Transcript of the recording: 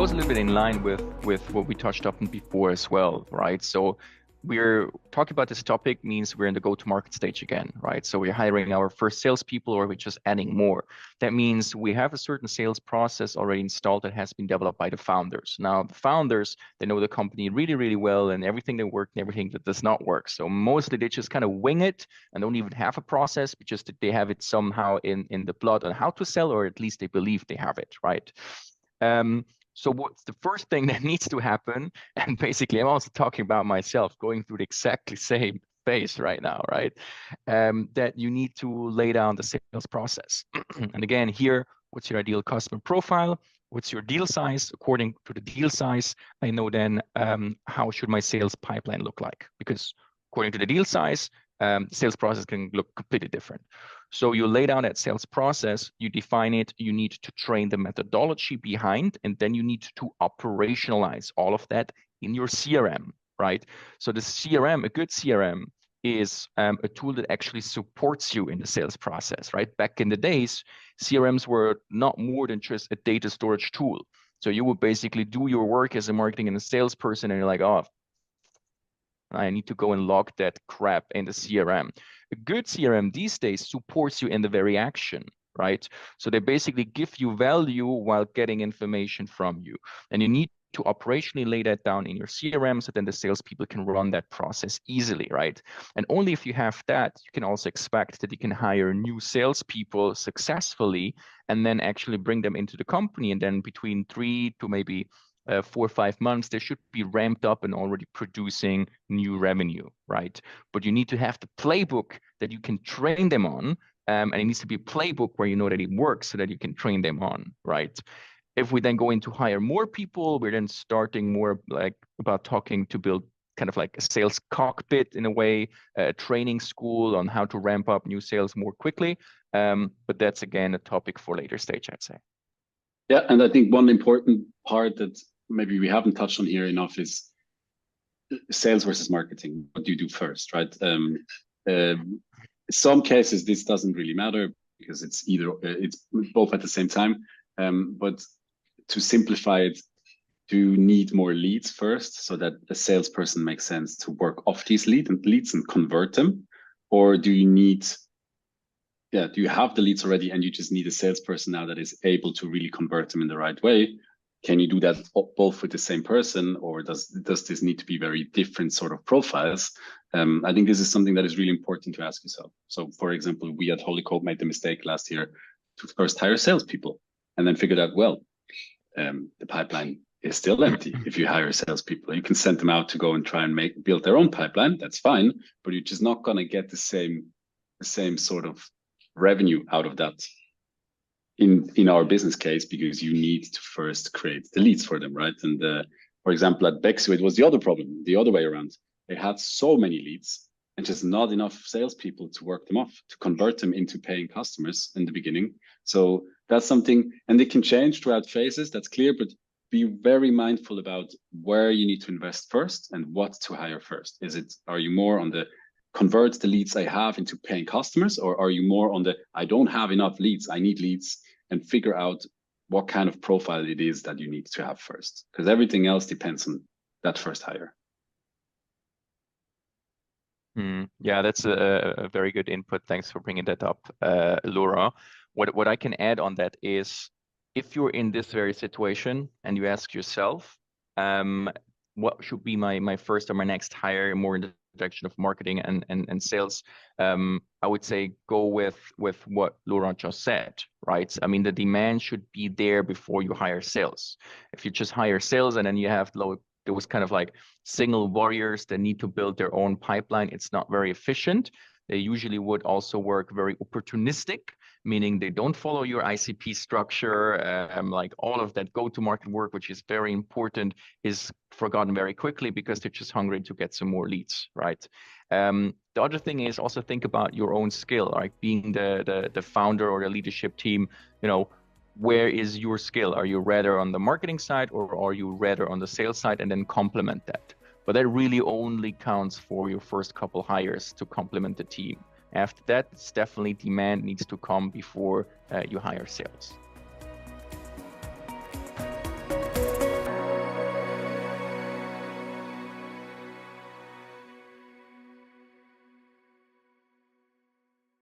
goes a little bit in line with what we touched upon before as well, right? So we're talking about this topic means we're in the go-to-market stage again, right? So we're hiring our first salespeople, or we're just adding more. That means we have a certain sales process already installed that has been developed by the founders. Now, the founders, they know the company really, really well, and everything that works and everything that does not work. So mostly they just kind of wing it and don't even have a process, but just that they have it somehow in the blood on how to sell, or at least they believe they have it, right? So what's the first thing that needs to happen? And basically, I'm also talking about myself going through the exactly same phase right now, right? That you need to lay down the sales process. And again, here, what's your ideal customer profile? What's your deal size? According to the deal size, I know then how should my sales pipeline look like? Because according to the deal size, sales process can look completely different. So you lay down that sales process, you define it, you need to train the methodology behind, and then you need to operationalize all of that in your CRM, right? So the CRM, a good CRM, is a tool that actually supports you in the sales process, right? Back in the days, CRMs were not more than just a data storage tool. So you would basically do your work as a marketing and a salesperson, and you're like, oh, I need to go and log that crap in the CRM. A good CRM these days supports you in the very action, right? So they basically give you value while getting information from you. And you need to operationally lay that down in your CRM so then the salespeople can run that process easily, right? And only if you have that, you can also expect that you can hire new salespeople successfully and then actually bring them into the company. And then between 3 to maybe 4 or 5 months, they should be ramped up and already producing new revenue, right? But you need to have the playbook that you can train them on, and it needs to be a playbook where you know that it works so that you can train them on, right? If we then go into hire more people, we're then starting more like about talking to build kind of like a sales cockpit in a way, a training school on how to ramp up new sales more quickly. But that's again a topic for later stage, I'd say. Yeah, and I think one important part that maybe we haven't touched on here enough is sales versus marketing. What do you do first, right? Some cases this doesn't really matter because it's both at the same time. But to simplify it, do you need more leads first so that a salesperson makes sense to work off these leads and convert them, or do you have the leads already and you just need a salesperson now that is able to really convert them in the right way? Can you do that both with the same person, or does this need to be very different sort of profiles? I think this is something that is really important to ask yourself. So, for example, we at Holycode made the mistake last year to first hire salespeople and then figured out, well, the pipeline is still empty. If you hire salespeople, you can send them out to go and try and build their own pipeline. That's fine, but you're just not going to get the same sort of revenue out of that in our business case, because you need to first create the leads for them, right? And for example, at Bexu, it was the other problem, the other way around. They had so many leads and just not enough salespeople to work them off, to convert them into paying customers in the beginning. So that's something, and it can change throughout phases, that's clear, but be very mindful about where you need to invest first and what to hire first. Are you more on the convert the leads I have into paying customers, or are you more on the I don't have enough leads, I need leads, and figure out what kind of profile it is that you need to have first? Because everything else depends on that first hire. Yeah, that's a very good input. Thanks for bringing that up, Laura. What I can add on that is, if you're in this very situation and you ask yourself, what should be my first or my next hire, more in the direction of marketing and sales, I would say go with what Laurent just said, right? I mean, the demand should be there before you hire sales. If you just hire sales and then you have those kind of like single warriors that need to build their own pipeline, it's not very efficient. They usually would also work very opportunistic, meaning they don't follow your ICP structure. Like all of that go-to-market work, which is very important, is forgotten very quickly because they're just hungry to get some more leads, right? The other thing is also think about your own skill, like being the founder or the leadership team, where is your skill? Are you rather on the marketing side or are you rather on the sales side, and then complement that? But that really only counts for your first couple hires to complement the team. After that, it's definitely demand needs to come before you hire sales.